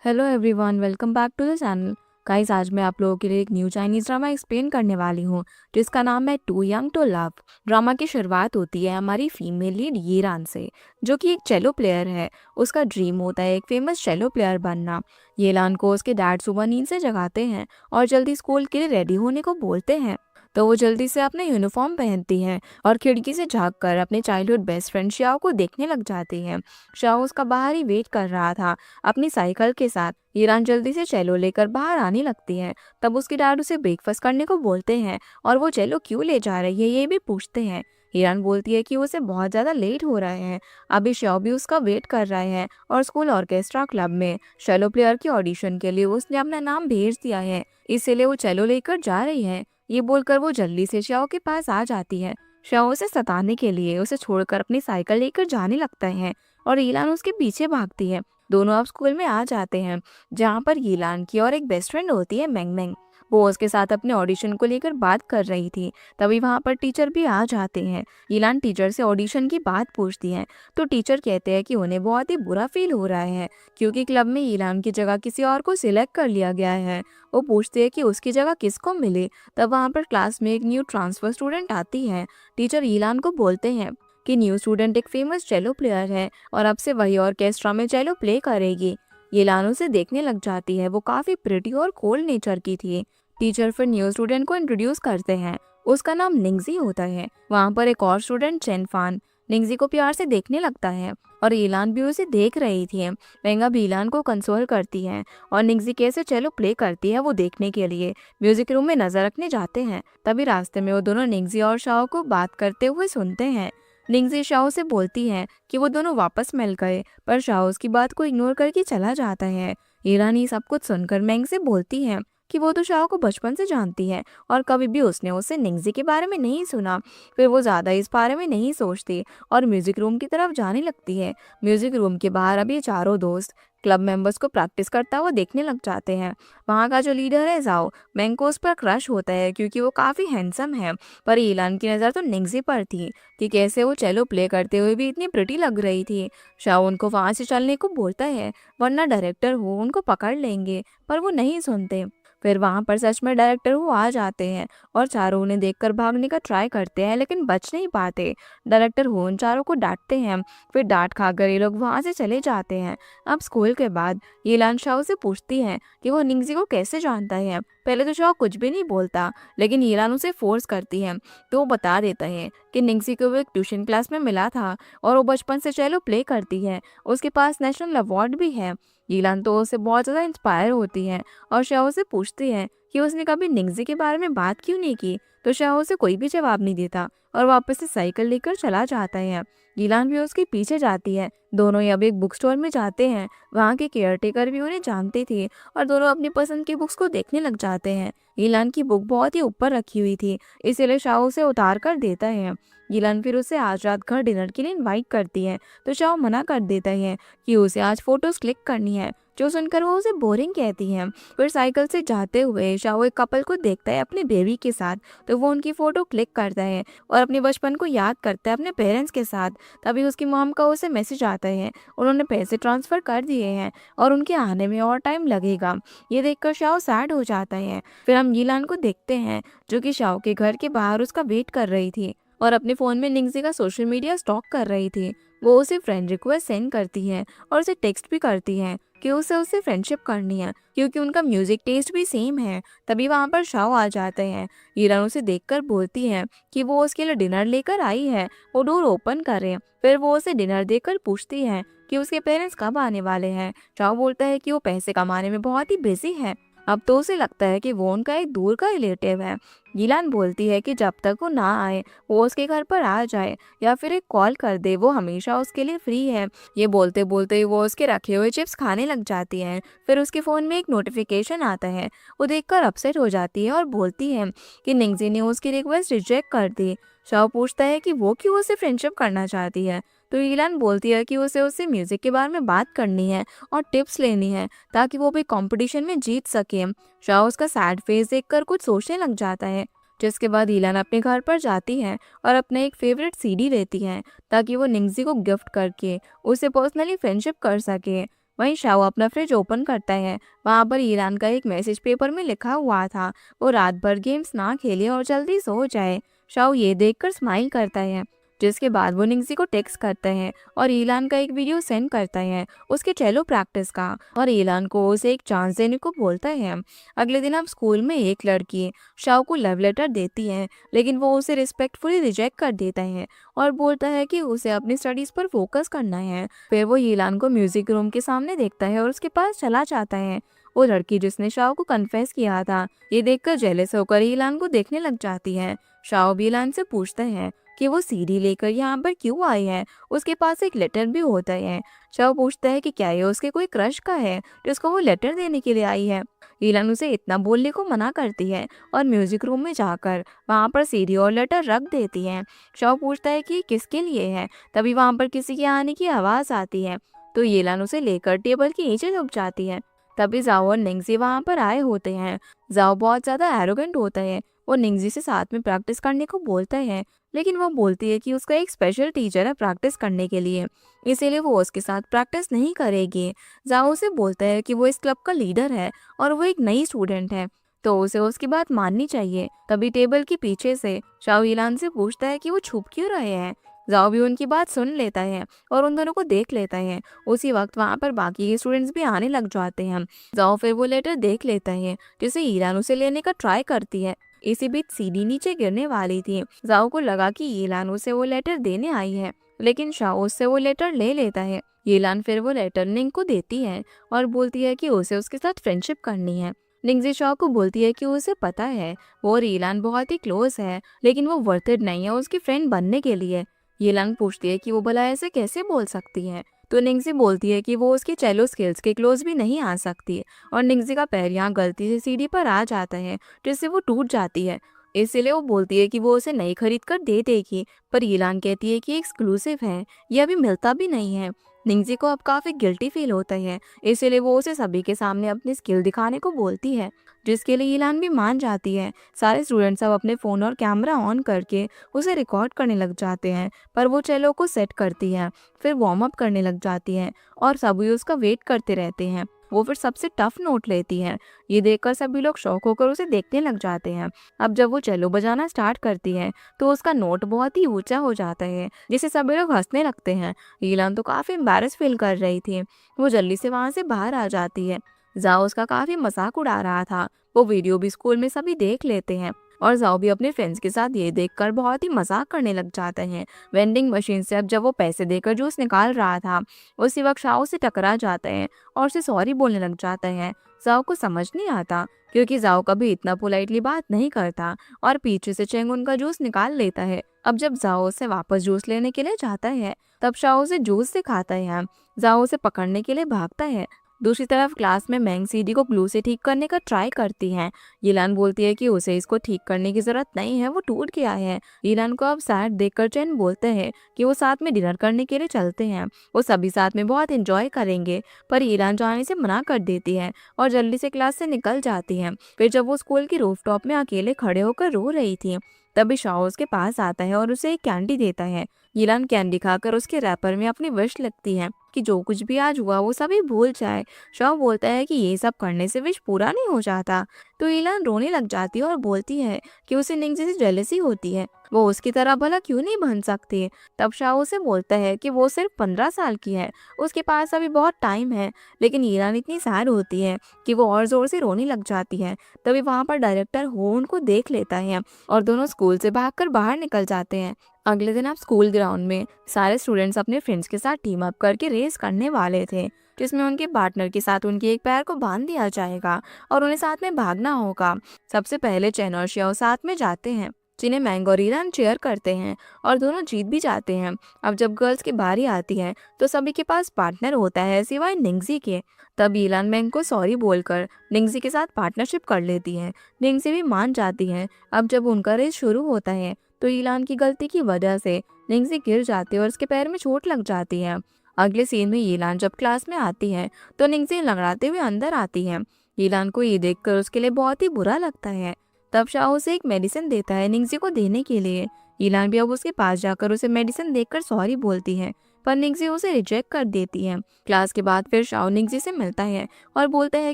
Hello everyone, welcome back to the channel. Guys, आज मैं आप लोगों के लिए एक न्यू चाइनीज ड्रामा एक्सप्लेन करने वाली हूँ जिसका नाम है too young to love. Drama की शुरुआत होती है हमारी फीमेल लीड यीरान से, जो कि एक चेलो प्लेयर है। उसका ड्रीम होता है एक फेमस चेलो प्लेयर बनना। येलान को उसके डैड सुबह नींद से जगाते हैं और जल्दी स्कूल के लिए रेडी होने को बोलते हैं, तो वो जल्दी से अपने यूनिफॉर्म पहनती है और खिड़की से झांक कर अपने चाइल्डहुड बेस्ट फ्रेंड श्याओ को देखने लग जाती है। श्याओ उसका बाहर ही वेट कर रहा था अपनी साइकिल के साथ। ईरान जल्दी से चेलो लेकर बाहर आने लगती है। तब उसके डैड उसे ब्रेकफास्ट करने को बोलते हैं और वो चेलो क्यों ले जा रही है ये भी पूछते हैं। ईरान बोलती है कि उसे बहुत ज़्यादा लेट हो रहा है। अभी श्याओ भी उसका वेट कर रहे हैं और स्कूल ऑर्केस्ट्रा क्लब में चेलो प्लेयर के ऑडिशन के लिए उसने अपना नाम भेज दिया है, इसीलिए वो चेलो लेकर जा रही है। ये बोलकर वो जल्दी से श्याओ के पास आ जाती है। श्याओ उसे सताने के लिए उसे छोड़कर अपनी साइकिल लेकर जाने लगता है और ईलान उसके पीछे भागती है। दोनों अब स्कूल में आ जाते हैं, जहाँ पर ईलान की और एक बेस्ट फ्रेंड होती है मैंग मैंग। वो उसके साथ अपने ऑडिशन को लेकर बात कर रही थी। तभी वहाँ पर टीचर भी आ जाते हैं। ईलान टीचर से ऑडिशन की बात पूछती है, तो टीचर कहते हैं कि उन्हें बहुत ही बुरा फील हो रहा है क्योंकि क्लब में ईलान की जगह किसी और को सिलेक्ट कर लिया गया है। वो पूछते हैं कि उसकी जगह किसको मिले। तब वहाँ पर क्लास में एक न्यू ट्रांसफर स्टूडेंट आती है। टीचर ईलान को बोलते हैं कि न्यू स्टूडेंट एक फेमस चेलो प्लेयर है और अब से वही ऑर्केस्ट्रा में चेलो प्ले करेगी। येलान उसे देखने लग जाती है। वो काफी प्रिटी और कोल्ड नेचर की थी। टीचर फिर न्यू स्टूडेंट को इंट्रोड्यूस करते हैं। उसका नाम निंगजी होता है। वहाँ पर एक और स्टूडेंट चेनफान निंगजी को प्यार से देखने लगता है और ईलान भी उसे देख रही थी। वेंगा भी ईलान को कंसोल करती है और निंगजी कैसे चेलो प्ले करती है वो देखने के लिए म्यूजिक रूम में नजर रखने जाते हैं। तभी रास्ते में वो दोनों निंगजी और शाओ को बात करते हुए सुनते हैं। निंगजी शाओ से बोलती है कि वो दोनों वापस मिल गए, पर शाओ उसकी बात को इग्नोर करके चला जाता है। ईरानी सब कुछ सुनकर मैंग से बोलती है कि वो तो शाओ को बचपन से जानती है और कभी भी उसने उससे निंगजी के बारे में नहीं सुना। फिर वो ज़्यादा इस बारे में नहीं सोचती और म्यूजिक रूम की तरफ जाने लगती है। म्यूजिक रूम के बाहर अब ये चारों दोस्त क्लब मेंबर्स को प्रैक्टिस करता हुआ देखने लग जाते हैं। वहाँ का जो लीडर है जाओ, मैंग को उस पर क्रश होता है क्योंकि वो काफ़ी हैंडसम है। पर ईलान की नज़र तो निंगजी पर थी कि कैसे वो चेलो प्ले करते हुए भी इतनी प्रिटी लग रही थी। शाओ उनको वहाँ से चलने को बोलता है, वरना डायरेक्टर हो उनको पकड़ लेंगे, पर वो नहीं सुनते। फिर वहाँ पर सच में डायरेक्टर वो आ जाते हैं और चारों उन्हें देखकर भागने का ट्राई करते हैं, लेकिन बच नहीं पाते। डायरेक्टर हो उन चारों को डांटते हैं। फिर डांट खाकर ये लोग वहाँ से चले जाते हैं। अब स्कूल के बाद येलान शाओ से पूछती है कि वो निंगजी को कैसे जानता है। पहले तो शाओ कुछ भी नहीं बोलता, लेकिन येलान उसे फोर्स करती है, तो वो बता देता है कि निंगजी को वो एक ट्यूशन क्लास में मिला था और वो बचपन से चेलो प्ले करती है। उसके पास नेशनल अवार्ड भी है। येलान तो उससे बहुत ज़्यादा इंस्पायर होती है और शाओ से पूछती है कि उसने कभी निंगजी के बारे में बात क्यों नहीं की, तो शाओ उसे कोई भी जवाब नहीं देता और वापस से साइकिल लेकर चला जाता है। येलान भी उसके पीछे जाती है। दोनों ही अब एक बुक स्टोर में जाते हैं। वहाँ के केयरटेकर भी उन्हें जानते थे और दोनों अपनी पसंद की बुक्स को देखने लग जाते हैं। येलान की बुक बहुत ही ऊपर रखी हुई थी, इसीलिए शाओ उसे उतार कर देता है। येलान फिर उसे आज रात घर डिनर के लिए इनवाइट करती है, तो शाओ मना कर देता है कि उसे आज फोटोज क्लिक करनी है, जो सुनकर वो उसे बोरिंग कहती है। फिर साइकिल से जाते हुए शाओ एक कपल को देखता है अपने बेबी के साथ, तो वो उनकी फोटो क्लिक करता है और अपने बचपन को याद करता है अपने पेरेंट्स के साथ। तभी उसकी मॉम का उसे मैसेज आता है, उन्होंने पैसे ट्रांसफ़र कर दिए हैं और उनके आने में और टाइम लगेगा। ये देखकर शाओ सैड हो जाता है। फिर हम यीलान को देखते हैं, जो कि शाओ के घर के बाहर उसका वेट कर रही थी और अपने फ़ोन में निंगजी का सोशल मीडिया स्टॉक कर रही थी। वो उसे फ्रेंड रिक्वेस्ट सेंड करती है और उसे टेक्स्ट भी करती है कि उसे उससे फ्रेंडशिप करनी है क्योंकि उनका म्यूजिक टेस्ट भी सेम है। तभी वहाँ पर शाओ आ जाते हैं। ईरान उसे देखकर बोलती है कि वो उसके लिए डिनर लेकर आई है, वो डोर ओपन करे। फिर वो उसे डिनर देकर पूछती है कि उसके पेरेंट्स कब आने वाले हैं। शाओ बोलता है कि वो पैसे कमाने में बहुत ही बिजी है। अब तो उसे लगता है कि वो उनका एक दूर का रिलेटिव है। गीलान बोलती है कि जब तक वो ना आए वो उसके घर पर आ जाए या फिर एक कॉल कर दे, वो हमेशा उसके लिए फ्री है। ये बोलते बोलते वो उसके रखे हुए चिप्स खाने लग जाती है। फिर उसके फ़ोन में एक नोटिफिकेशन आता है। वो देखकर अपसेट हो जाती है और बोलती है कि निंगजी ने उसकी रिक्वेस्ट रिजेक्ट कर दी। शाओ पूछता है कि वो क्यों उससे फ्रेंडशिप करना चाहती है, तो ईलान बोलती है कि उसे उससे म्यूज़िक के बारे में बात करनी है और टिप्स लेनी है ताकि वो भी कंपटीशन में जीत सके। शाओ उसका सैड फेस देखकर कुछ सोचने लग जाता है, जिसके बाद ईलान अपने घर पर जाती है और अपना एक फेवरेट सीडी लेती है ताकि वो निंगजी को गिफ्ट करके उसे पर्सनली फ्रेंडशिप कर सके। वहीं शाओ अपना फ्रिज ओपन करता है। वहाँ पर ईरान का एक मैसेज पेपर में लिखा हुआ था, वो रात भर गेम्स ना खेले और जल्दी सो जाए। शाओ ये देखकर स्माइल करता है, जिसके बाद वो निंगजी को टेक्स्ट करता है और ईलान का एक वीडियो सेंड करता है उसके चेलो प्रैक्टिस का, और ईलान को उसे एक चांस देने को बोलता है। अगले दिन अब स्कूल में एक लड़की शाओ को लव लेटर देती है, लेकिन वो उसे रिस्पेक्टफुली रिजेक्ट कर देता है और बोलता है कि उसे अपनी स्टडीज पर फोकस करना है। फिर वो ईलान को म्यूजिक रूम के सामने देखता है और उसके पास चला जाता है। वो लड़की जिसने शाओ को कन्फेस किया था, ये देखकर जेलस होकर ईलान को देखने लग जाती है। शाओ भी ईलान से पूछता है कि वो सीडी लेकर यहाँ पर क्यों आई है, उसके पास एक लेटर भी होता है। शाओ पूछता है कि क्या ये उसके कोई क्रश का है जिसको वो लेटर देने के लिए आई है। ईलान उसे इतना बोलने को मना करती है और म्यूजिक रूम में जाकर वहाँ पर सीडी और लेटर रख देती है। शाओ पूछता है कि किसके लिए है, तभी वहाँ पर किसी के आने की आवाज आती है, तो ईलान उसे लेकर टेबल के नीचे छुप जाती है। तभी जाओ और निंगजी वहाँ पर आए होते हैं। जाओ बहुत ज्यादा एरोगेंट होता है, वो निंगजी से साथ में प्रैक्टिस करने को बोलता है, लेकिन वो बोलती है कि उसका एक स्पेशल टीचर है प्रैक्टिस करने के लिए, इसीलिए वो उसके साथ प्रैक्टिस नहीं करेगी। जाओ उसे बोलता है कि वो इस क्लब का लीडर है और वो एक नई स्टूडेंट है, तो उसे उसकी बात माननी चाहिए। तभी टेबल के पीछे से शाओ ईलान से पूछता है कि वो छुप क्यों रहे हैं। जाओ भी उनकी बात सुन लेता है और उन दोनों को देख लेता है। उसी वक्त वहाँ पर बाकी के स्टूडेंट्स भी आने लग जाते हैं। जाओ फिर वो लेटर देख लेता है जिसे ईरान उसे लेने का ट्राई करती है। इसी बीच सीढ़ी नीचे गिरने वाली थी। जाओ को लगा कि येलान उसे वो लेटर देने आई है, लेकिन शाओ उससे वो लेटर ले लेता है। येलान फिर वो लेटर निंग को देती है और बोलती है कि उसे उसके साथ फ्रेंडशिप करनी है। निंगजी शाओ को बोलती है कि उसे पता है वो और येलान बहुत ही क्लोज है, लेकिन वो वर्थ इट नहीं है उसकी फ्रेंड बनने के लिए। येलान पूछती है कि वो भला ऐसे कैसे बोल सकती है, तो निंगजी बोलती है कि वो उसके चेलो स्किल्स के क्लोज भी नहीं आ सकती, और निंगजी का पैर यहाँ गलती से सीढ़ी पर आ जाता है जिससे वो टूट जाती है। इसलिए वो बोलती है कि वो उसे नई खरीद कर दे देगी, पर ईलान कहती है कि एक्सक्लूसिव है, ये अभी मिलता भी नहीं है। निंगजी को अब काफी गिल्टी फील होता है, इसीलिए वो उसे सभी के सामने अपनी स्किल दिखाने को बोलती है, जिसके लिए ईलान भी मान जाती है। सारे स्टूडेंट्स अब अपने फोन और कैमरा ऑन करके उसे रिकॉर्ड करने लग जाते हैं, पर वो चेलो को सेट करती है, फिर वार्म अप करने लग जाती है और सभी उसका वेट करते रहते हैं। वो फिर सबसे टफ नोट लेती है। ये देखकर सभी लोग शौक होकर उसे देखने लग जाते हैं। अब जब वो चेलो बजाना स्टार्ट करती है तो उसका नोट बहुत ही ऊंचा हो जाता है, जिससे सभी लोग हंसने लगते हैं। ईलान तो काफी एम्बैरस फील कर रही थी। वो जल्दी से वहां से बाहर आ जाती है। जाओ उसका काफी मजाक उड़ा रहा था। वो वीडियो भी स्कूल में सभी देख लेते हैं और जाओ भी अपने फ्रेंड्स के साथ ये देखकर बहुत ही मजाक करने लग जाते हैं। वेंडिंग मशीन से अब जब वो पैसे देकर जूस निकाल रहा था, उसी वक्त शाओ से टकरा जाता है और उसे सॉरी बोलने लग जाता है। जाओ को समझ नहीं आता, क्योंकि जाओ कभी इतना पोलाइटली बात नहीं करता, और पीछे से चेंग उनका जूस निकाल लेता है। अब जब जाओ से वापस जूस लेने के लिए जाता है, तब शाओ उसे जूस सिखाता है। जाओ उसे पकड़ने के लिए भागता है। दूसरी तरफ क्लास में मैंग सीडी को ग्लू से ठीक करने का ट्राई करती है। यीलान बोलती है कि उसे इसको ठीक करने की जरूरत नहीं है, वो टूट गया है। यीलान को अब सैड देखकर चैन बोलते हैं कि वो साथ में डिनर करने के लिए चलते हैं, वो सभी साथ में बहुत एंजॉय करेंगे, पर यीलान जाने से मना कर देती है और जल्दी से क्लास से निकल जाती है। फिर जब वो स्कूल की रूफटॉप में अकेले खड़े होकर रो रही थी, तभी शाओ उसके पास आता है और उसे एक कैंडी देता है। यीलान कैंडी खाकर उसके रैपर में अपनी विश लिखती है कि जो कुछ भी आज हुआ वो सभी भूल जाए। शाओ बोलता है कि ये सब करने से विश पूरा नहीं हो जाता, तो यीलान रोने लग जाती है और बोलती है कि उसे निंगजी से जेलसी होती है, वो उसकी तरह भला क्यों नहीं बन सकती। तब शाओ उसे बोलता है कि वो सिर्फ 15 साल की है, उसके पास अभी बहुत टाइम है, लेकिन यीलान इतनी सैड होती है कि वो और जोर से रोने लग जाती है। तभी वहाँ पर डायरेक्टर हो उनको देख लेता है और दोनों स्कूल से भागकर बाहर निकल जाते हैं। अगले दिन आप स्कूल ग्राउंड में सारे स्टूडेंट्स अपने फ्रेंड्स के साथ टीम अप करके रेस करने वाले थे, जिसमें उनके पार्टनर के साथ उनके एक पैर को बांध दिया जाएगा और उन्हें साथ में भागना होगा। सबसे पहले चेन और शियाओ साथ में जाते हैं, जिन्हें मैंग और ईरान चेयर करते हैं और दोनों जीत भी जाते हैं। अब जब गर्ल्स की बारी आती है तो सभी के पास पार्टनर होता है सिवाय निंगजी के। तब ईलान मैंग को सॉरी बोलकर निंगजी के साथ पार्टनरशिप कर लेती है। निंगजी भी मान जाती है। अब जब उनका रेस शुरू होता है तो ईलान की गलती की वजह से निंगजी गिर जाती है और उसके पैर में चोट लग जाती है। अगले सीन में ईलान जब क्लास में आती है तो निंगजी लंगड़ाते हुए अंदर आती है। ईलान को ये देखकर उसके लिए बहुत ही बुरा लगता है। तब शाओ उसे एक मेडिसिन देता है निंगजी को देने के लिए। ईलान भी अब उसके पास जाकर उसे मेडिसिन देकर सॉरी बोलती है, पर निंगजी उसे रिजेक्ट कर देती है। क्लास के बाद फिर शाओ निंगजी से मिलता है और बोलता है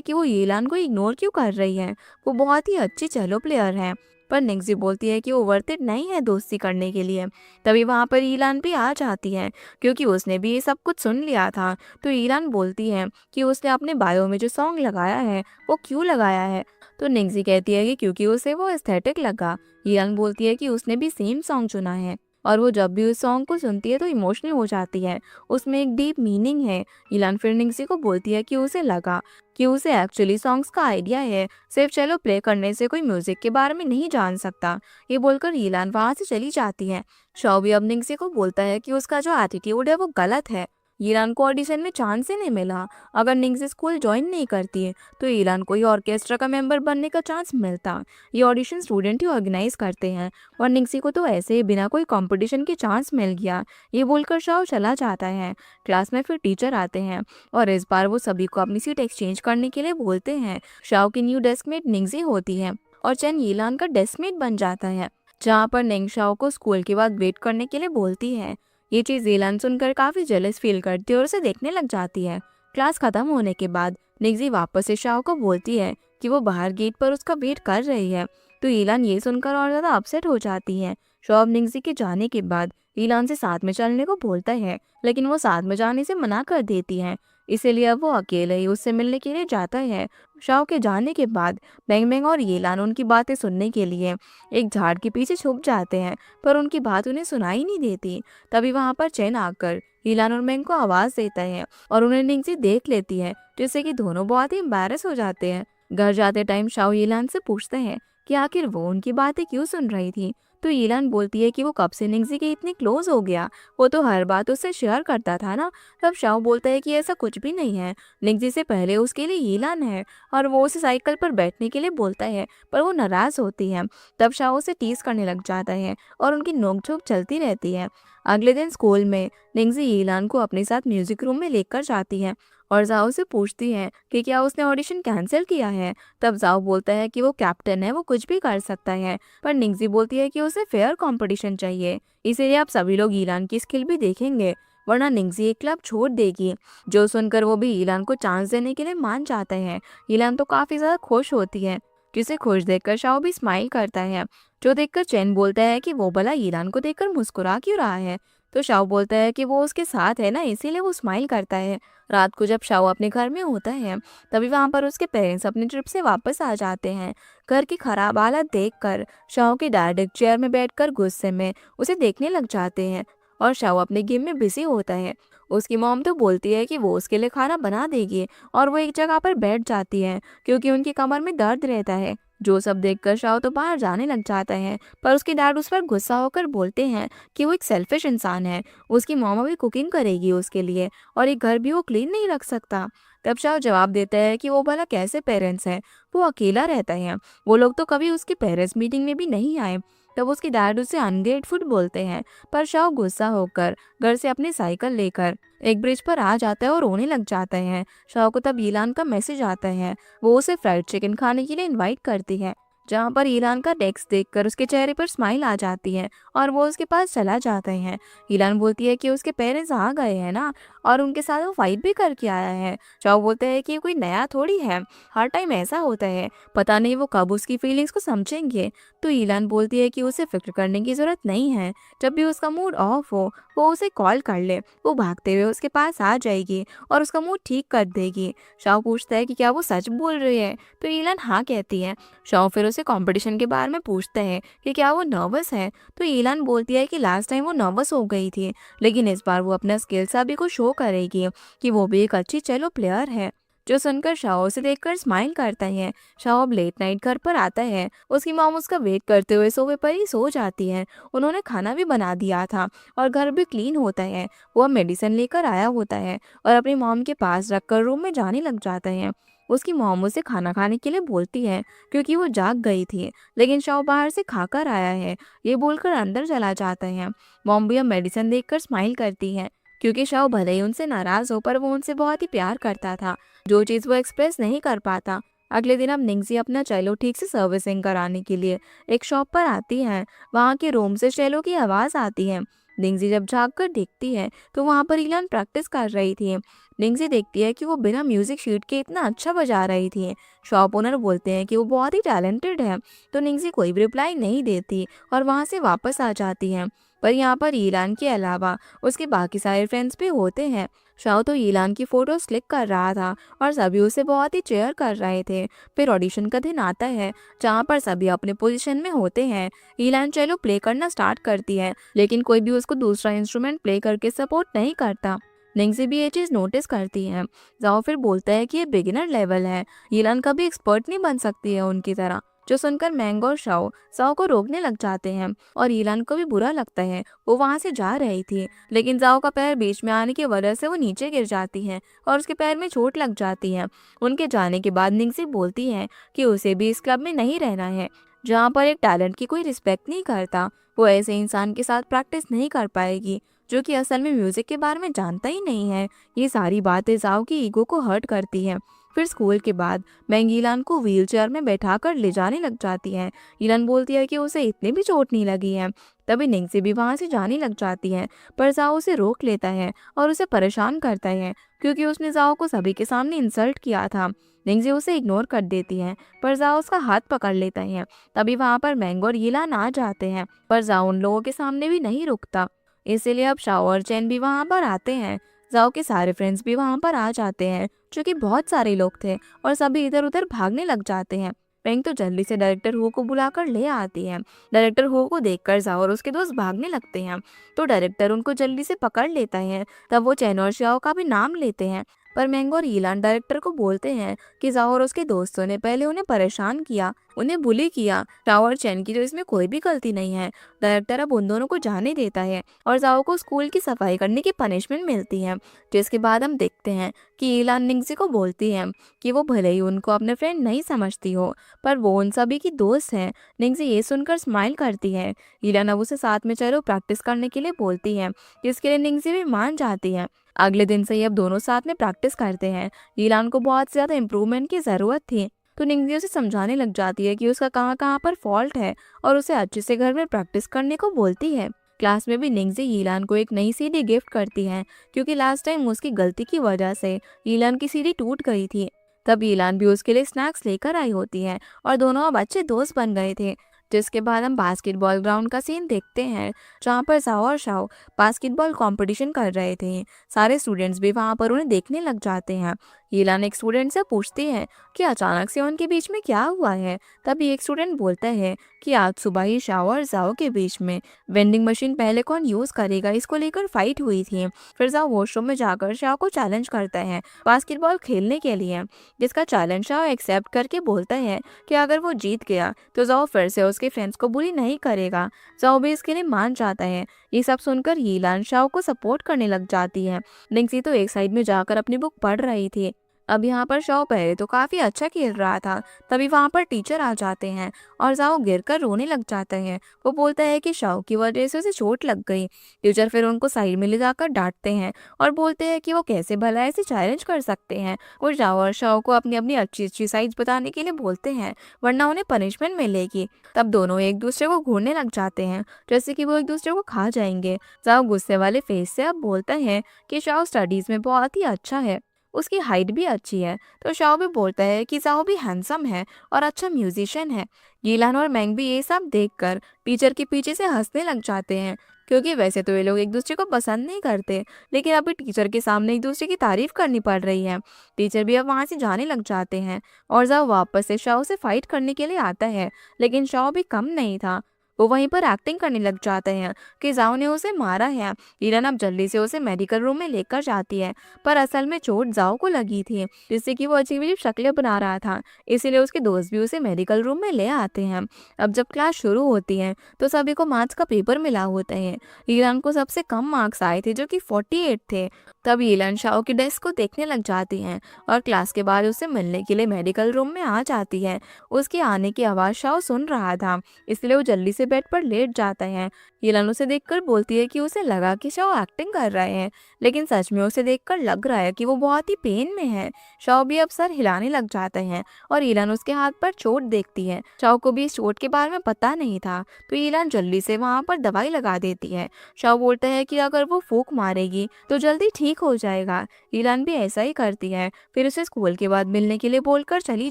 कि वो येलान को इग्नोर क्यों कर रही है, वो बहुत ही अच्छी चेलो प्लेयर है। पर निंगजी बोलती है कि वो वर्थ इट नहीं है दोस्ती करने के लिए। तभी वहाँ पर ईलान भी आ जाती है, क्योंकि उसने भी ये सब कुछ सुन लिया था। तो ईलान बोलती है कि उसने अपने बायो में जो सॉन्ग लगाया है वो क्यों लगाया है। तो निंगजी कहती है कि क्योंकि उसे वो एस्थेटिक लगा। ईलान बोलती है कि उसने भी सेम सॉन्ग चुना है और वो जब भी उस सॉन्ग को सुनती है तो इमोशनल हो जाती है, उसमें एक डीप मीनिंग है। ईलान फिर निंगजी को बोलती है कि उसे लगा कि उसे एक्चुअली सॉन्ग्स का आइडिया है, सिर्फ चलो प्ले करने से कोई म्यूजिक के बारे में नहीं जान सकता। ये बोलकर ईलान वहां से चली जाती है। शाओ भी अब निंगजी को बोलता है कि उसका जो एटीट्यूड है वो गलत है। ईलान को ऑडिशन में चांस ही नहीं मिला। अगर निंगजी स्कूल ज्वाइन नहीं करती है तो ईलान को ही ऑर्केस्ट्रा का मेंबर बनने का चांस मिलता। ये ऑडिशन स्टूडेंट ही ऑर्गेनाइज करते हैं और निंगजी को तो ऐसे ही बिना कोई कंपटीशन के चांस मिल गया। ये बोलकर शाओ चला जाता है। क्लास में फिर टीचर आते हैं और इस बार वो सभी को अपनी सीट एक्सचेंज करने के लिए बोलते हैं। शाओ की न्यू डेस्कमेट निंगजी होती है और चेन ईलान का डेस्कमेट बन जाता है, जहाँ पर निंग शाओ को स्कूल के बाद वेट करने के लिए बोलती है। ये चीज ईलान सुनकर काफी जेलस फील करती है और उसे देखने लग जाती है। क्लास खत्म होने के बाद निंगजी वापस से शाओ को बोलती है कि वो बाहर गेट पर उसका वेट कर रही है। तो ईलान ये सुनकर और ज्यादा अपसेट हो जाती है। शाओ निंगजी के जाने के बाद ईलान से साथ में चलने को बोलता है, लेकिन वो साथ में जाने से मना कर देती है। इसीलिए अब वो अकेले ही उससे मिलने के लिए जाता है। शाओ के जाने के बाद बैंग बैंग और येलान उनकी बातें सुनने के लिए एक झाड़ के पीछे छुप जाते हैं, पर उनकी बात उन्हें सुनाई नहीं देती। तभी वहां पर चैन आकर ईलान और मैंग को आवाज देता है और उन्हें निंगजी देख लेती है, जिससे कि दोनों बहुत ही एम्बैरस हो जाते हैं। घर जाते टाइम शाओ ईलान से पूछते हैं कि आखिर वो उनकी बातें क्यों सुन रही थी। तो ईलान बोलती है कि वो कब से निंगजी के इतने क्लोज हो गया, वो तो हर बात उससे शेयर करता था ना। तब शाओ बोलता है कि ऐसा कुछ भी नहीं है, निंगजी से पहले उसके लिए ईलान है और वो उसे साइकिल पर बैठने के लिए बोलता है, पर वो नाराज होती है। तब शाओ उसे टीज करने लग जाता है और उनकी नोकझोंक चलती रहती है। अगले दिन स्कूल में निंगजी ईलान को अपने साथ म्यूजिक रूम में लेकर जाती है और जाओ से पूछती है कि क्या उसने ऑडिशन कैंसिल किया है। तब जाओ बोलता है कि वो कैप्टन है, वो कुछ भी कर सकता है, पर निंगजी बोलती है कि उसे फेयर कंपटीशन चाहिए, इसीलिए अब सभी लोग ईलान की स्किल भी देखेंगे, वरना निंगजी एक क्लब छोड़ देगी। जो सुनकर वो भी ईलान को चांस देने के लिए मान जाता है। ईलान तो काफी ज्यादा खुश होती है, जिसे खुश देखकर शाओ भी स्माइल करता है। जो देखकर चैन बोलता है कि वो भला ईरान को देखकर मुस्कुरा क्यों रहा है। तो शाओ बोलता है कि वो उसके साथ है ना, इसीलिए वो स्माइल करता है। रात को जब शाओ अपने घर में होता है तभी वहां पर उसके पेरेंट्स अपने ट्रिप से वापस आ जाते हैं। घर की खराब हालत देखकर शाओ के डैड एक चेयर में बैठकर गुस्से में उसे देखने लग जाते हैं और शाओ अपने गेम में बिजी होता है। उसकी मॉम तो बोलती है कि वो उसके लिए खाना बना देगी और वो एक जगह पर बैठ जाती है क्योंकि उनकी कमर में दर्द रहता है। जो सब देखकर शाओ तो बाहर जाने लग जाता है, पर उसके डैड उस पर गुस्सा होकर बोलते हैं कि वो एक सेल्फिश इंसान है, उसकी मॉम अभी कुकिंग करेगी उसके लिए और एक घर भी वो क्लीन नहीं रख सकता। तब शाओ जवाब देता है कि वो भला कैसे पेरेंट्स हैं, वो अकेला रहता है, वो लोग तो कभी उसकी पेरेंट्स मीटिंग में भी नहीं आए। तब उसके डैड उसे अनग्रेटफुल बोलते हैं, पर शाओ गुस्सा होकर घर से अपनी साइकिल लेकर एक ब्रिज पर आ जाता है और रोने लग जाता है। शाओ को तब ईलान का मैसेज आता है, वो उसे फ्राइड चिकन खाने के लिए इनवाइट करती है, जहाँ पर ईलान का टेक्स्ट देखकर उसके चेहरे पर स्माइल आ जाती है और वो उसके पास चला जाता है। ईलान बोलती है कि उसके पेरेंट्स आ गए हैं ना और उनके साथ वो फाइट भी करके आया है। शाओ बोलता है कि ये कोई नया थोड़ी है, हर टाइम ऐसा होता है, पता नहीं वो कब उसकी फीलिंग्स को समझेंगे। तो ईलान बोलती है कि उसे फिक्र करने की जरूरत नहीं है, जब भी उसका मूड ऑफ हो वो उसे कॉल कर ले, वो भागते हुए उसके पास आ जाएगी और उसका मूड ठीक कर देगी। शाओ पूछता है कि क्या वो सच बोल रही है, तो ईलान हाँ कहती है। शाओ फिर उसे कंपटीशन के बारे में पूछता है कि क्या वो नर्वस है, तो ईलान बोलती है कि लास्ट टाइम वो नर्वस हो गई थी, लेकिन इस बार वो अपना स्किल सभी को शो करेगी कि वो भी एक अच्छी चेलो प्लेयर है। जो सुनकर शाओ उसे देखकर स्माइल करता है। शाओ अब लेट नाइट घर पर आता है, उसकी मॉम उसका वेट करते हुए सोफे पर ही सो जाती है। उन्होंने खाना भी बना दिया था और घर भी क्लीन होता है। वो अब मेडिसिन लेकर आया होता है और अपनी मॉम के पास रखकर रूम में जाने लग जाता है। उसकी मॉम उसे खाना खाने के लिए बोलती है क्योंकि वो जाग गई थी, लेकिन शाओ बाहर से खाकर आया है, ये बोलकर अंदर चला जाता है। मॉम भी अब मेडिसिन देखकर स्माइल करती है क्योंकि शाओ भले ही उनसे नाराज हो, पर वो उनसे बहुत ही प्यार करता था, जो चीज़ वो एक्सप्रेस नहीं कर पाता। अगले दिन अब निंगजी अपना चेलो ठीक से सर्विसिंग कराने के लिए एक शॉप पर आती है। वहाँ के रूम से चेलो की आवाज़ आती है, निंगजी जब झाँक कर देखती है तो वहाँ पर ईलान प्रैक्टिस कर रही थी। निंगजी देखती है कि वो बिना म्यूजिक शीट के इतना अच्छा बजा रही थी। शॉप ओनर बोलते हैं कि वो बहुत ही टैलेंटेड है, तो निंगजी कोई भी रिप्लाई नहीं देती और वहाँ से वापस आ जाती है। पर यहाँ पर ईलान के अलावा उसके बाकी सारे फ्रेंड्स भी होते हैं। शाओ तो ईलान की फोटोज क्लिक कर रहा था और सभी उसे बहुत ही चेयर कर रहे थे। फिर ऑडिशन का दिन आता है जहाँ पर सभी अपने पोजीशन में होते हैं। ईलान चेलो प्ले करना स्टार्ट करती है, लेकिन कोई भी उसको दूसरा इंस्ट्रूमेंट प्ले करके सपोर्ट नहीं करता। निंगजी भी ये चीज़ नोटिस करती है। जाओ फिर बोलता है कि ये बिगिनर लेवल है, ईलान कभी एक्सपर्ट नहीं बन सकती है उनकी तरह। जो सुनकर मैंगो और साओ को रोकने लग जाते हैं और ईलान को भी बुरा लगता है। वो वहाँ से जा रही थी, लेकिन जाओ का पैर बीच में आने की वजह से वो नीचे गिर जाती है और उसके पैर में चोट लग जाती है। उनके जाने के बाद निंगजी बोलती है कि उसे भी इस क्लब में नहीं रहना है जहाँ पर एक टैलेंट की कोई रिस्पेक्ट नहीं करता। वो ऐसे इंसान के साथ प्रैक्टिस नहीं कर पाएगी जो कि असल में म्यूजिक के बारे में जानता ही नहीं है। ये सारी बातें जाओ की ईगो को हर्ट करती है। फिर स्कूल के बाद मैंग ईलान को व्हील चेयर में बैठाकर ले जाने लग जाती है। ईलान बोलती है कि उसे इतनी भी चोट नहीं लगी है। तभी निंगजी भी वहाँ से जाने लग जाती है, पर जाओ उसे रोक लेता है और उसे परेशान करता है क्योंकि उसने जाओ को सभी के सामने इंसल्ट किया था। निंगजी उसे इग्नोर कर देती है, पर जाओ उसका हाथ पकड़ लेता है। तभी वहाँ पर मैंगो और ईलान आ जाते हैं, पर जाओ उन लोगों के सामने भी नहीं रुकता। इसीलिए अब शाओ और चैन भी वहाँ पर आते हैं। जाओ के सारे फ्रेंड्स भी वहाँ पर आ जाते हैं, जो कि बहुत सारे लोग थे, और सभी इधर उधर भागने लग जाते हैं। पेंग तो जल्दी से डायरेक्टर हो को बुलाकर ले आती है। डायरेक्टर हो को देखकर जाओ और उसके दोस्त भागने लगते हैं, तो डायरेक्टर उनको जल्दी से पकड़ लेता है। तब वो चैन और शाओ का भी नाम लेते हैं, पर मैंगो और ईलान डायरेक्टर को बोलते हैं कि जाओ और उसके दोस्तों ने पहले उन्हें परेशान किया, उन्हें बुली किया। शाओ और चैन की तो इसमें कोई भी गलती नहीं है। डायरेक्टर अब उन दोनों को जाने देता है और जाओ को स्कूल की सफाई करने की पनिशमेंट मिलती है। जिसके बाद हम देखते हैं कि ईलान निंगजी को बोलती है कि वो भले ही उनको अपने फ्रेंड नहीं समझती हो, पर वो उन सभी की दोस्त है। निंगजी ये सुनकर स्माइल करती है। ईलान अब उसे साथ में चलो प्रैक्टिस करने के लिए बोलती है, जिसके लिए निंगजी भी मान जाती है। अगले दिन से ही अब दोनों साथ में प्रैक्टिस करते हैं। ईलान को बहुत ज़्यादा इम्प्रूवमेंट की ज़रूरत थी, तो निंगजी उसे समझाने लग जाती है कि उसका कहाँ कहाँ पर फॉल्ट है और उसे अच्छे से घर में प्रैक्टिस करने को बोलती है। क्लास में भी निंगजी ईलान को एक नई सीढ़ी गिफ्ट करती है, क्योंकि लास्ट टाइम उसकी गलती की वजह से ईलान की सीढ़ी टूट गई थी। तब ईलान भी उसके लिए स्नैक्स लेकर आई होती है और दोनों अब अच्छे दोस्त बन गए थे। जिसके बाद हम बास्केटबॉल ग्राउंड का सीन देखते हैं, जहाँ पर जाओ और शाओ बास्केटबॉल कंपटीशन कर रहे थे। सारे स्टूडेंट्स भी वहाँ पर उन्हें देखने लग जाते हैं। ईलान एक स्टूडेंट से पूछती है कि अचानक से उनके बीच में क्या हुआ है। तभी एक स्टूडेंट बोलता है कि आज सुबह ही शाओ और जाओ के बीच में वेंडिंग मशीन पहले कौन यूज़ करेगा इसको लेकर फाइट हुई थी। फिर जाओ वॉशरूम में जाकर शाओ को चैलेंज करता है बास्केटबॉल खेलने के लिए, जिसका चैलेंज शाओ एक्सेप्ट करके बोलता है कि अगर वो जीत गया तो जाओ फिर से उसके फ्रेंड्स को बुली नहीं करेगा। जाओ भी इसके लिए मान जाता है। ये सब सुनकर ईलान शाओ को सपोर्ट करने लग जाती है। निंगजी तो एक साइड में जाकर अपनी बुक पढ़ रही थी। अब यहाँ पर शाओ पहले तो काफ़ी अच्छा खेल रहा था, तभी वहाँ पर टीचर आ जाते हैं और जाओ गिरकर रोने लग जाता है। वो बोलता है कि शाओ की वजह से उसे चोट लग गई। टीचर फिर उनको साइड में ले जाकर डांटते हैं और बोलते हैं कि वो कैसे भला ऐसे चैलेंज कर सकते हैं। वो जाओ और शाओ को अपनी अपनी अच्छी अच्छी साइज बताने के लिए बोलते हैं, वरना उन्हें पनिशमेंट मिलेगी। तब दोनों एक दूसरे को घूरने लग जाते हैं, जैसे कि वो एक दूसरे को खा जाएंगे। जाओ गुस्से वाले फेस से अब बोलता है कि शाओ स्टडीज में बहुत ही अच्छा है, उसकी हाइट भी अच्छी है। तो शाओ भी बोलता है कि जाओ भी हैंडसम है और अच्छा म्यूजिशियन है। गीलान और मैंग भी ये सब देखकर टीचर के पीछे से हंसने लग जाते हैं, क्योंकि वैसे तो ये लोग एक दूसरे को पसंद नहीं करते, लेकिन अभी टीचर के सामने एक दूसरे की तारीफ करनी पड़ रही है। टीचर भी अब वहाँ से जाने लग जाते हैं और जाओ वापस से शाओ से फाइट करने के लिए आता है, लेकिन शाओ भी कम नहीं था। वो वहीं पर एक्टिंग करने लग जाते हैं कि जाओ ने उसे मारा है। ईरन अब जल्दी से उसे मेडिकल रूम में लेकर जाती है, पर असल में चोट जाओ को लगी थी, जिससे कि वो अजीब अजीब शक्लें बना रहा था। इसीलिए उसके दोस्त भी उसे मेडिकल रूम में ले आते हैं। अब जब क्लास शुरू होती है तो सभी को मार्क्स का पेपर मिला होता है। ईरान को सबसे कम मार्क्स आए थे, जो कि 48 थे। तब ईलान शाओ की डेस्क को देखने लग जाती हैं और क्लास के बाद उसे मिलने के लिए मेडिकल रूम में आ जाती है। उसके आने की आवाज़ शाओ सुन रहा था, इसलिए वो जल्दी से बेड पर लेट जाता है। ईलान उसे देखकर बोलती है कि उसे लगा कि शाओ एक्टिंग कर रहे हैं, लेकिन सच में उसे देखकर लग रहा है कि वो बहुत ही पेन में है। शाओ भी अब सर हिलाने लग जाते हैं और ईलान उसके हाथ पर चोट देखती है। शाओ को भी इस चोट के बारे में पता नहीं था, तो ईलान जल्दी से वहाँ पर दवाई लगा देती है। शाओ बोलता है कि अगर वो फूंक मारेगी तो जल्दी ठीक हो जाएगा। ईलान भी ऐसा ही करती है, फिर उसे स्कूल के बाद मिलने के लिए बोलकर चली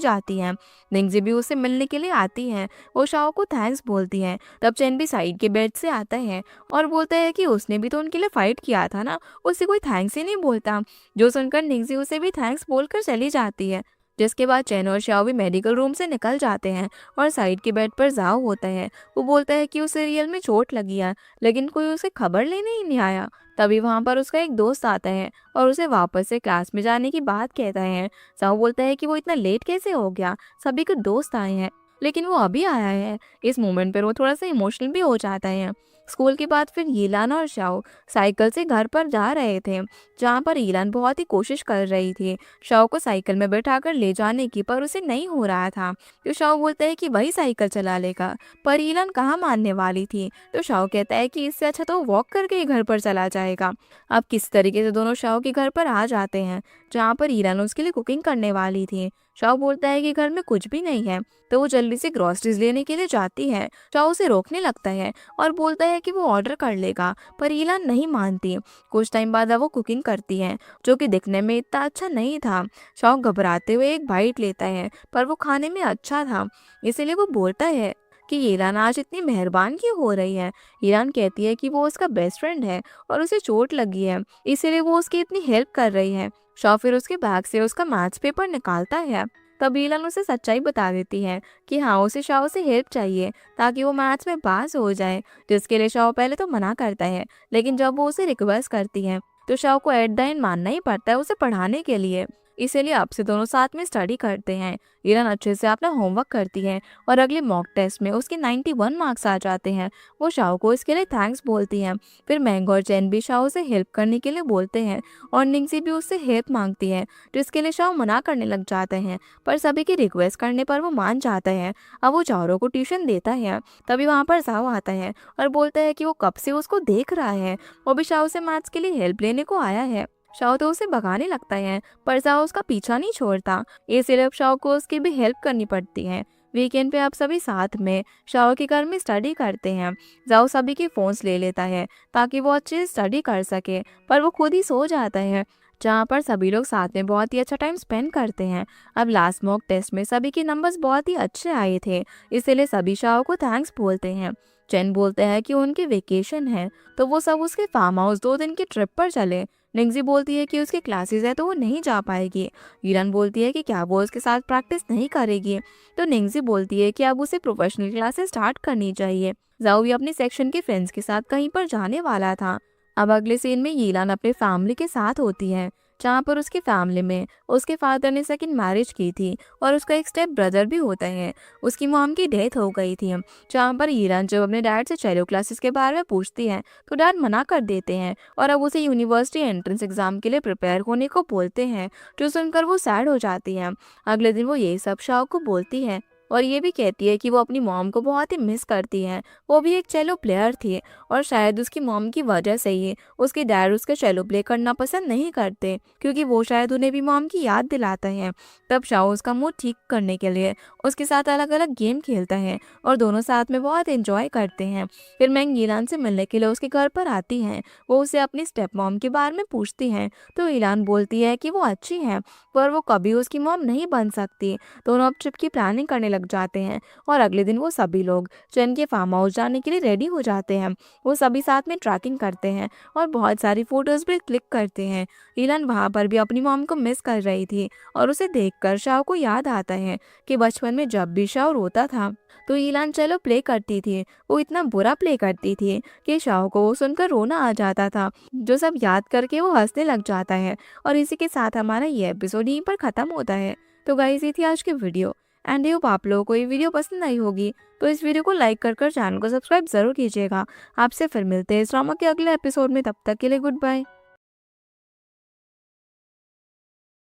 जाती है। निंगजी भी उसे मिलने के लिए आती है। वो शाओ को थैंक्स बोलती है। तब चैन भी साइड के बेड से आता है और बोलता है कि उसने भी तो उनके लिए फाइट किया था ना, उसे कोई थैंक्स ही नहीं बोलता। जो सुनकर निंगजी उसे भी थैंक्स बोलकर चली जाती है। जिसके बाद चैन और शाओ भी मेडिकल रूम से निकल जाते हैं और साइड के बेड पर जाओ होता है। वो बोलता है कि उसे रियल में चोट लगी है, लेकिन कोई उसे खबर लेने ही नहीं आया। तभी वहाँ पर उसका एक दोस्त आता है और उसे वापस से क्लास में जाने की बात कहता है। जाओ बोलता है कि वो इतना लेट कैसे हो गया, सभी के दोस्त आए हैं लेकिन वो अभी आया है। इस मोमेंट पर वो थोड़ा सा इमोशनल भी हो जाता है। स्कूल के बाद फिर ईलान और शाओ साइकिल से घर पर जा रहे थे, जहाँ पर ईलान बहुत ही कोशिश कर रही थी शाओ को साइकिल में बैठाकर ले जाने की, पर उसे नहीं हो रहा था। तो शाओ बोलता है कि वही साइकिल चला लेगा, पर ईलान कहाँ मानने वाली थी। तो शाओ कहता है कि इससे अच्छा तो वॉक करके ही घर पर चला जाएगा। अब किस तरीके से दोनों शाओ के घर पर आ जाते हैं, जहाँ पर ईरान उसके लिए कुकिंग करने वाली थी। शाओ बोलता है कि घर में कुछ भी नहीं है, तो वो जल्दी से ग्रोसरीज लेने के लिए जाती है। शाओ उसे रोकने लगता है और बोलता है कि वो ऑर्डर कर लेगा, पर ईलान नहीं मानती। कुछ टाइम बाद वो कुकिंग करती है, जो कि दिखने में इतना अच्छा नहीं था। शाओ घबराते हुए एक बाइट लेता है, पर वो खाने में अच्छा था, इसीलिए वो बोलता है कि ईरान आज इतनी मेहरबान क्यों हो रही है। ईरान कहती है कि वो उसका बेस्ट फ्रेंड है और उसे चोट लगी है, इसीलिए वो उसकी इतनी हेल्प कर रही है। शाओ फिर उसके बैग से उसका मैथ्स पेपर निकालता है। तब ईलान उसे सच्चाई बता देती है कि हाँ, उसे शाओ से हेल्प चाहिए ताकि वो मैथ्स में पास हो जाए, जिसके लिए शाओ पहले तो मना करता है, लेकिन जब वो उसे रिक्वेस्ट करती है तो शाओ को एट द एंड मानना ही पड़ता है उसे पढ़ाने के लिए। इसीलिए अब से दोनों साथ में स्टडी करते हैं। ईरान अच्छे से अपना होमवर्क करती है और अगले मॉक टेस्ट में उसके 91 मार्क्स आ जाते हैं। वो शाओ को इसके लिए थैंक्स बोलती है। फिर मैंगो और चैन भी शाओ से हेल्प करने के लिए बोलते हैं और निंगजी भी उससे हेल्प मांगती है, जिसके लिए शाओ मना करने लग जाते हैं, पर सभी की रिक्वेस्ट करने पर वो मान जाता है। अब वो चारों को ट्यूशन देता है। तभी वहाँ पर जाओ आता है और बोलता है कि वो कब से उसको देख रहा है, वो भी शाओ से मैथ्स के लिए हेल्प लेने को आया है। शाओ तो उसे भगाने लगता है, पर जाओ उसका पीछा नहीं छोड़ता, इसलिए अब शाओ को उसकी भी हेल्प करनी पड़ती है। वीकेंड पे आप सभी साथ में शाओ के घर में स्टडी करते हैं। जाओ सभी के फोन्स ले लेता है ताकि वो अच्छे से स्टडी कर सके, पर वो खुद ही सो जाता है, जहाँ पर सभी लोग साथ में बहुत ही अच्छा टाइम स्पेंड करते हैं। अब लास्ट मॉक टेस्ट में सभी के नंबर्स बहुत ही अच्छे आए थे, इसीलिए सभी शाओ को थैंक्स बोलते हैं। चैन बोलते हैं कि उनके वेकेशन है, तो वो सब उसके फार्म हाउस 2 दिन की ट्रिप पर चले। निंगजी बोलती है कि उसकी क्लासेस है तो वो नहीं जा पाएगी। ईरान बोलती है कि क्या वो उसके साथ प्रैक्टिस नहीं करेगी, तो निंगजी बोलती है कि अब उसे प्रोफेशनल क्लासेस स्टार्ट करनी चाहिए। जाओ भी अपने सेक्शन के फ्रेंड्स के साथ कहीं पर जाने वाला था। अब अगले सीन में ईरान अपने फैमिली के साथ होती है, जहाँ पर उसकी फैमिली में उसके फादर ने सेकंड मैरिज की थी और उसका एक स्टेप ब्रदर भी होता है। उसकी मॉम की डेथ हो गई थी। जहाँ पर ईरान जब अपने डैड से चेलो क्लासेस के बारे में पूछती है तो डैड मना कर देते हैं और अब उसे यूनिवर्सिटी एंट्रेंस एग्जाम के लिए प्रिपेयर होने को बोलते हैं, जो सुनकर वो सैड हो जाती है। अगले दिन वो यही सब शाओ को बोलती है और ये भी कहती है कि वो अपनी मॉम को बहुत ही मिस करती है। वो भी एक चेलो प्लेयर थी और शायद उसकी मॉम की वजह से ही उसके डैड उसका चेलो प्ले करना पसंद नहीं करते, क्योंकि वो शायद उन्हें भी मॉम की याद दिलाता है। तब शाओ उसका मूड ठीक करने के लिए उसके साथ अलग अलग गेम खेलता है और दोनों साथ में बहुत एंजॉय करते हैं। फिर मैंग ईलान से मिलने के लिए उसके घर पर आती हैं। वो उसे अपनी स्टेप मॉम के बारे में पूछती हैं, तो ईलान बोलती है कि वो अच्छी है, पर वो कभी उसकी मॉम नहीं बन सकती। दोनों अब ट्रिप की प्लानिंग करने लग जाते हैं और अगले दिन वो सभी लोग चैन के फार्म हाउस जाने के लिए रेडी हो जाते हैं। वो सभी साथ में ट्रैकिंग करते हैं और बहुत सारी फोटोज भी क्लिक करते हैं। ईलान वहाँ पर भी अपनी मॉम को मिस कर रही थी और उसे देखकर शाओ को याद आता है कि बचपन में जब भी शाओ रोता था तो ईलान चलो प्ले करती थी। वो इतना बुरा प्ले करती थी कि शाओ को वो सुनकर रोना आ जाता था, जो सब याद करके वो हंसने लग जाता है। और इसी के साथ हमारा ये एपिसोड यहीं पर खत्म होता है। तो गाइस, ये थी आज की वीडियो एंड आई होप आप लोगों को ये वीडियो पसंद आई होगी। तो इस वीडियो को लाइक कर चैनल को सब्सक्राइब जरूर कीजिएगा। आपसे फिर मिलते हैं इस ड्रामा के अगले एपिसोड में, तब तक के लिए गुड बाय।